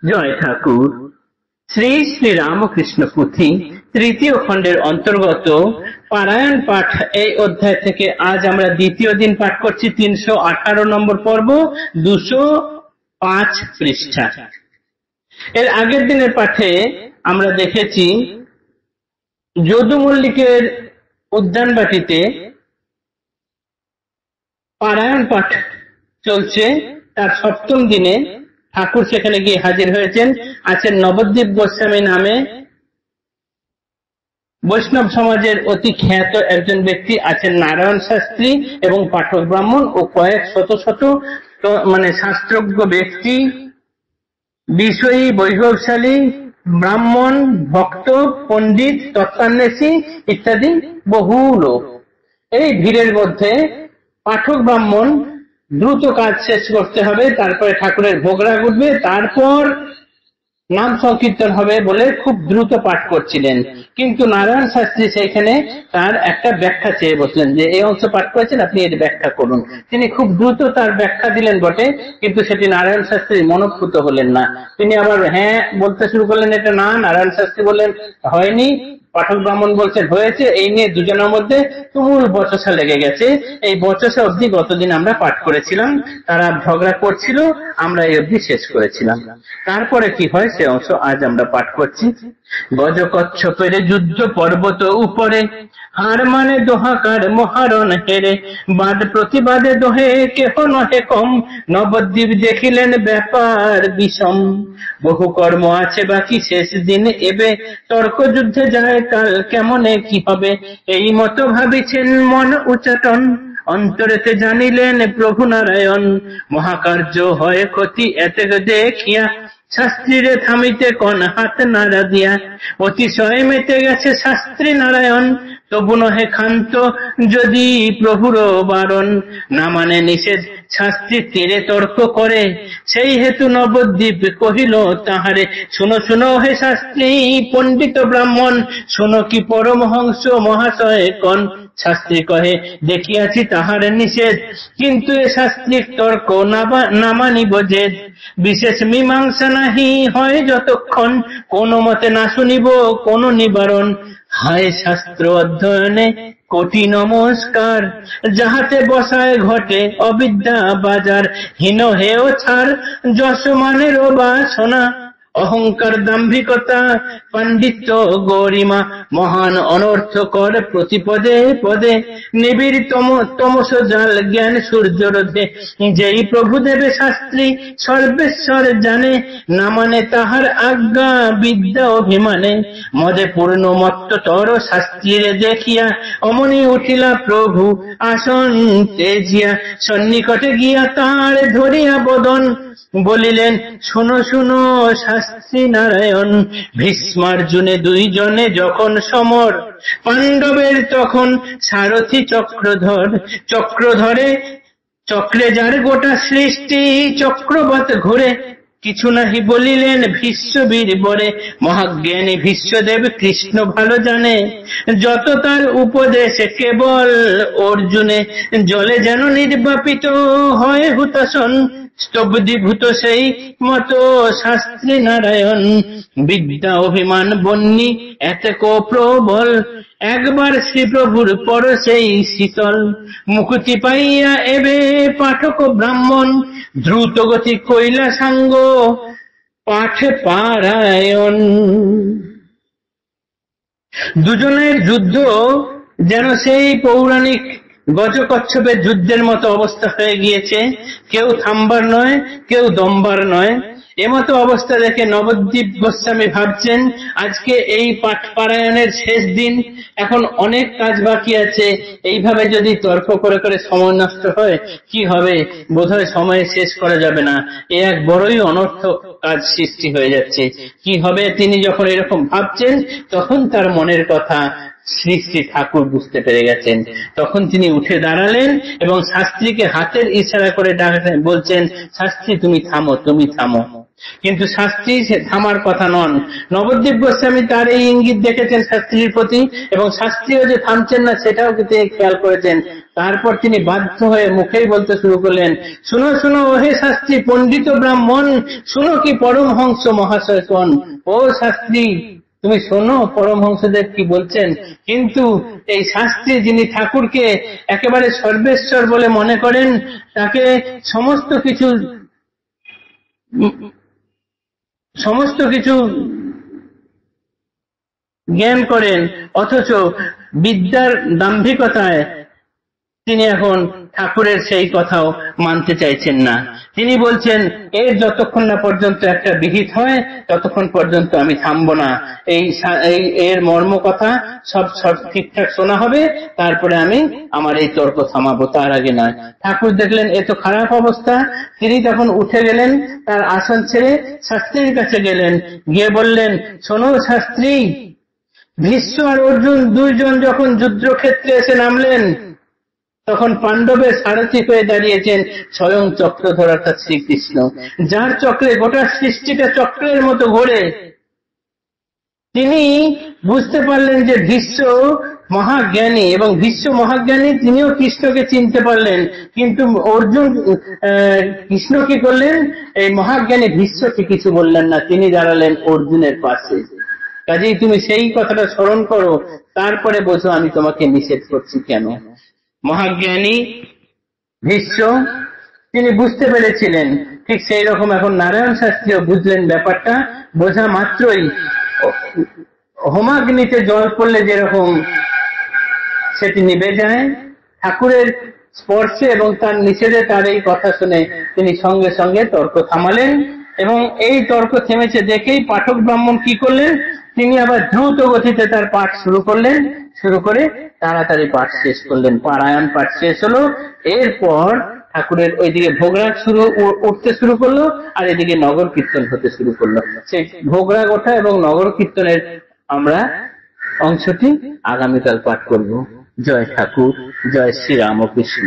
জয় ঠাকুর। শ্রী শ্রী রামকৃষ্ণ পুঁথি তৃতীয় খণ্ডের অন্তর্গত পারায়ণ পাঠ এই অধ্যায় থেকে আজ আমরা দ্বিতীয় দিন পাঠ করছি। 318 নম্বর পর্ব, 205 পৃষ্ঠা। এর আগের দিনের পাঠে আমরা দেখেছি যদু মল্লিকের উদ্যানবাটিতে পারায়ণ পাঠ চলছে। তার সপ্তম দিনে ঠাকুর সেখানে গিয়ে হাজির হয়েছেন। আছেন নবদ্বীপ গোস্বামী নামে বৈষ্ণব সমাজের অতি খ্যাত একজন ব্যক্তি, আছেন নারায়ণ শাস্ত্রী এবং পাঠক ব্রাহ্মণ ও কয়েক শত শত শাস্ত্রজ্ঞ ব্যক্তি, বিষয়ী বৈভবশালী ব্রাহ্মণ, ভক্ত, পণ্ডিত, তত্ত্বান্বেষী ইত্যাদি বহু লোক। এই ভিড়ের মধ্যে পাঠক ব্রাহ্মণ দ্রুত কাজ শেষ করতে হবে, তারপরে ঠাকুরের ভোগ রাগ উঠবে, তারপর নাম সংকীর্তন হবে বলে খুব দ্রুত পাঠ করছিলেন। কিন্তু নারায়ণ শাস্ত্রী সেইখানে তার একটা ব্যাখ্যা চেয়ে বসলেন যে এই অংশ পাঠ করেছেন, আপনি এর ব্যাখ্যা করুন। তিনি খুব দ্রুত তার ব্যাখ্যা দিলেন বটে, কিন্তু সেটি নারায়ণ শাস্ত্রী মনোভূত হলেন না। তিনি আবার হ্যাঁ বলতে শুরু করলেন, এটা না। নারায়ণ শাস্ত্রী বললেন হয়নি, পাঠক ব্রাহ্মণ বলছেন হয়েছে। এই নিয়ে দুজনের মধ্যে তুমুল বচসা লেগে গেছে। এই বচসা অবধি গতদিন আমরা পাঠ করেছিলাম। তারা ঝগড়া করছিল, আমরা এই অবধি শেষ করেছিলাম। তারপরে কি হয় সে অংশ আজ আমরা পাঠ করছি। গজকচ্ছপের যুদ্ধ পর্বত উপরে, হার মানে দোহাকার মহারণ হেরে, বাদ প্রতিবাদে দোহে কেহ নহে কম, নবদ্বীপ দেখিলেন ব্যাপার বিষম। বহু কর্ম আছে বাকি শেষ দিন এবে, তর্ক যুদ্ধে যায় কাল কেমনে কি হবে, এই মতো ভাবিছেন মন উচ্চাটন, অন্তরেতে জানিলেন প্রভু নারায়ণ, মহাকার্য হয় ক্ষতি এতে দেখিয়া, শাস্ত্রীরে থামিতে কোন হাত নাড়া দিয়া, অতিশয় মেতে গেছে শাস্ত্রী নারায়ণ, তবু নহে ক্ষান্ত যদি প্রভুর বারণ, না মানে নিষেধ শাস্ত্রী তীরে তর্ক করে, সেই হেতু নবদ্বীপ কহিল তাহারে, শুনো শুনো হে শাস্ত্রী পণ্ডিত ব্রাহ্মণ, শুনো কি পরমহংস মহাশয় কন। শাস্ত্রী কহে দেখিয়াছি তাহার নিষেধ, কিন্তু এ শাস্ত্রীর তর্ক না মানিব জেদ, বিশেষ মীমাংসা নাহি হয় যতক্ষণ, কোন মতে না শুনিব কোন নিবারণ, হায় শাস্ত্র অধ্যয়নে কোটি নমস্কার, যাহাতে বসায় ঘটে অবিদ্যা বাজার, হীন হেয় ছাড় যশমানের বাসনা, অহংকার দাম্ভিকতা পাণ্ডিত্য গরিমা, মহান অনর্থকর প্রতিপদে পদে, নিবিড় তমস জাল জ্ঞান সূর্য রোধে, যেই প্রভু দেবে শাস্ত্রী সর্বেশ্বর জানে, না মানে তাহার আজ্ঞা বিদ্যা অভিমানে, মদে পূর্ণ মত্ত তর শাস্ত্রীরে দেখিয়া, অমনি উঠিলা প্রভু আসন তেজিয়া, সন্নিকটে গিয়া তার ধরিয়া বদন, বলিলেন শোনো শোনো শাস্ত্রী নারায়ণ, ভীষ্মার্জুনে দুইজনে যখন সমর, পাণ্ডবের তখন সারথি চক্রধর, চক্রধরে চক্রে যার গোটা সৃষ্টি চক্রবৎ ঘুরে, কিছু নাহি বলিলেন ভীষ্মবীর বরে, মহাজ্ঞানী ভীষ্মদেব কৃষ্ণ ভালো জানে, যত তার উপদেশ কেবল অর্জুনে, জলে যেন নির্বাপিত হয় হুতাসন, স্তব্ধীভূত সেই মতো শাস্ত্রী নারায়ণ, বিদ্যা অভিমান বন্যী এতক প্রবল, একবার শ্রীপ্রভুর পরশেই শীতল, মুকুতি পাইয়া এবে পাঠক ব্রাহ্মণ, দ্রুত গতি কইলা সাঙ্গ পাঠ পারায়ণ। দুজনের যুদ্ধ যেন সেই পৌরাণিক গজকচ্ছপের যুদ্ধের মতো অবস্থা হয়ে গিয়েছে। কেউ থামবার নয়, কেউ দমবার নয়। এমতো অবস্থা দেখে নবদ্বীপ গোস্বামী ভাবছেন আজকে এই পাঠ পারায়ণের শেষ দিন, এখন অনেক কাজ বাকি আছে, এইভাবে যদি তর্ক করে করে সময় নষ্ট হয় কি হবে, বোধহয় সময় শেষ করা যাবে না, এ এক বড়ই অনর্থক কাজ সৃষ্টি হয়ে যাচ্ছে। কি হবে তিনি যখন এরকম ভাবছেন, তখন তার মনের কথা শ্রী শ্রী ঠাকুর বুঝতে পেরে গেছেন। তখন তিনি উঠে দাঁড়ালেন এবং শাস্ত্রীকে হাতের ইশারা করে ডাকলেন, বলছেন শাস্ত্রী তুমি থামো, তুমি থামো। কিন্তু শাস্ত্রী থামার কথা নন। নবদ্বীপ গোস্বামী তার এই ইঙ্গিত দেখেছেন শাস্ত্রীর প্রতি, এবং শাস্ত্রীও যে থামছেন না সেটাও তিনি খেয়াল করেছেন। তারপর তিনি বাধ্য হয়ে মুখেই বলতে শুরু করলেন, শুনো শুনো ওহে শাস্ত্রী পণ্ডিত ব্রাহ্মণ, শুনো কি পরমহংস মহাশয়গণ। ও শাস্ত্রী তুমি শোনো পরমহংসদেব কি বলছেন। কিন্তু এই শাস্ত্রী যিনি ঠাকুরকে একেবারে সর্বেশ্বর বলে মনে করেন, তাকে সমস্ত কিছু জ্ঞান করেন, অথচ বিদ্যার দাম্ভিকতায় তিনি এখন ঠাকুরের সেই কথাও মানতে চাইছেন না। তিনি বলছেন, এর যতক্ষণ না পর্যন্ত একটা বিহিত হয় ততক্ষণ পর্যন্ত আমি থামবো না। এর মর্ম কথা সব ঠিকঠাক শোনা হবে, তারপরে আমি আমার এই তর্ক থামাবো, তার আগে নয়। ঠাকুর দেখলেন এ তো খারাপ অবস্থা। তিনি তখন উঠে গেলেন, তার আসন ছেড়ে শাস্ত্রীর কাছে গেলেন, গিয়ে বললেন, শোনো শাস্ত্রী, ভীষ্ম আর অর্জুন দুইজন যখন যুদ্ধক্ষেত্রে এসে নামলেন, তখন পাণ্ডবের সারথি হয়ে দাঁড়িয়েছেন স্বয়ং চক্রধর অর্থাৎ শ্রীকৃষ্ণ, যার চক্রে গোটা সৃষ্টিটা চক্রের মতো ঘোরে। তিনি বুঝতে পারলেন যে ভীষ্ম মহাজ্ঞানী, এবং ভীষ্ম মহাজ্ঞানী, তিনিও কৃষ্ণকে চিনতে পারলেন। কিন্তু অর্জুন কৃষ্ণ কি করলেন, এই মহাজ্ঞানী ভীষ্মকে কিছু বললেন না, তিনি দাঁড়ালেন অর্জুনের পাশে। কাজেই তুমি সেই কথাটা স্মরণ করো, তারপরে বোঝো আমি তোমাকে নিষেধ করছি কেন। মহাজ্ঞানী ভীষ্ম তিনি বুঝতে পেরেছিলেন, ঠিক সেই রকম এখন নারায়ণ শাস্ত্রীও বুঝলেন ব্যাপারটা। বোঝা মাত্রই হোমাগ্নিতে জল পড়লে যেরকম সেটি নিভে যায়, ঠাকুরের স্পর্শে এবং তার নিষেধে, তার এই কথা শুনে তিনি সঙ্গে সঙ্গে তর্ক থামালেন। এবং এই তর্ক থেমেছে দেখেই পাঠক ব্রাহ্মণ কি করলেন, তিনি আবার দ্রুত গতিতে তার পাঠ শুরু করলেন, শুরু করে তাড়াতাড়ি পাঠ শেষ করলেন। পারায়ণ পাঠ শেষ হলো, এরপর ঠাকুরের ওইদিকে ভোগরাগ উঠতে শুরু করলো, আর এদিকে নগর কীর্তন হতে শুরু করলো। সেই ভোগরাগ ওঠা এবং নগর কীর্তনের আমরা অংশটি আগামীকাল পাঠ করব। জয় ঠাকুর, জয় শ্রী রামকৃষ্ণ।